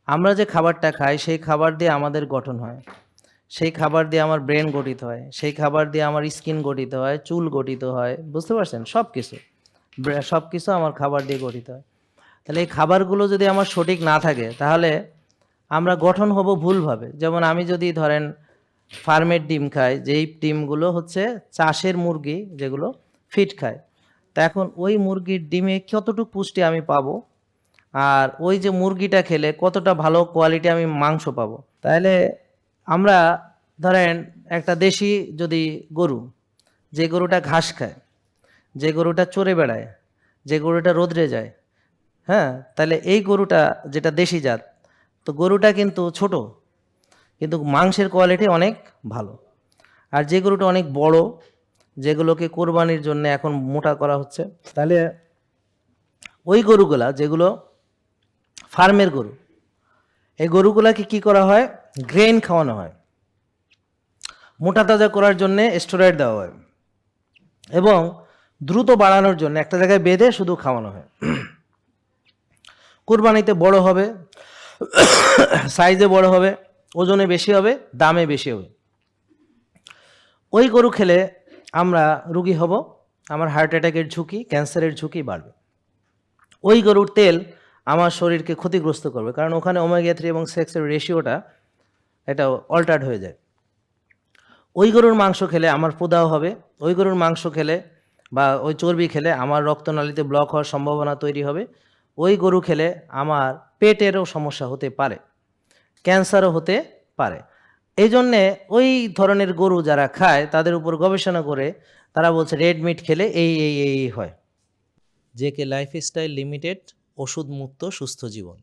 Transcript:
আমরা যে খাবারটা খাই সেই খাবার দিয়ে আমাদের গঠন হয়, সেই খাবার দিয়ে আমার ব্রেন গঠিত হয়, সেই খাবার দিয়ে আমার স্কিন গঠিত হয়, চুল গঠিত হয়, বুঝতে পারছেন? সব কিছু সব কিছু আমার খাবার দিয়ে গঠিত হয়। তাহলে এই খাবারগুলো যদি আমার সঠিক না থাকে তাহলে আমরা গঠন হব ভুলভাবে। যেমন আমি যদি ধরেন ফার্মের ডিম খাই, যেই ডিমগুলো হচ্ছে চাষের মুরগি যেগুলো ফিড খায়, তা এখন ওই মুরগির ডিমে কতটুকু পুষ্টি আমি পাবো, আর ওই যে মুরগিটা খেলে কতটা ভালো কোয়ালিটি আমি মাংস পাবো। তাহলে আমরা ধরেন একটা দেশি যদি গরু, যে গরুটা ঘাস খায়, যে গরুটা চরে বেড়ায়, যে গরুটা রোদ্রে যায়, হ্যাঁ, তাহলে এই গরুটা যেটা দেশি জাত, তো গরুটা কিন্তু ছোট, কিন্তু মাংসের কোয়ালিটি অনেক ভালো। আর যে গরুটা অনেক বড়, যেগুলোকে কোরবানির জন্য এখন মোটা করা হচ্ছে, তাহলে ওই গরুগুলা যেগুলো ফার্মের গরু, এই গরুগুলাকে কি করা হয়, গ্রেন খাওয়ানো হয়, মোটা তাজা করার জন্য স্টেরয়েড দেওয়া হয়, এবং দ্রুত বাড়ানোর জন্য একটা জায়গায় বেঁধে শুধু খাওয়ানো হয়। কোরবানিতে বড় হবে, সাইজে বড় হবে, ওজনে বেশি হবে, দামে বেশি হবে। ওই গরু খেলে আমরা রুগী হব, আমার হার্ট অ্যাটাকের ঝুঁকি, ক্যান্সারের ঝুঁকি বাড়বে। ওই গরুর তেল আমার শরীরকে ক্ষতিগ্রস্ত করবে, কারণ ওখানে ওমেগা 3 এবং সেক্সের রেশিওটা এটা অল্টার্ড হয়ে যায়। ওই গরুর মাংস খেলে আমার প্রদাহ হবে, ওই গরুর মাংস খেলে বা ওই চর্বি খেলে আমার রক্তনালীতে ব্লক হওয়ার সম্ভাবনা তৈরি হবে, ওই গরু খেলে আমার পেটেরও সমস্যা হতে পারে, ক্যান্সারও হতে পারে। এই জন্যে ওই ধরনের গরু যারা খায় তাদের উপর গবেষণা করে তারা বলছে রেড মিট খেলে এই এই এই হয়। জেকে লাইফস্টাইল লিমিটেড, ওষুধ মুক্ত সুস্থ জীবন।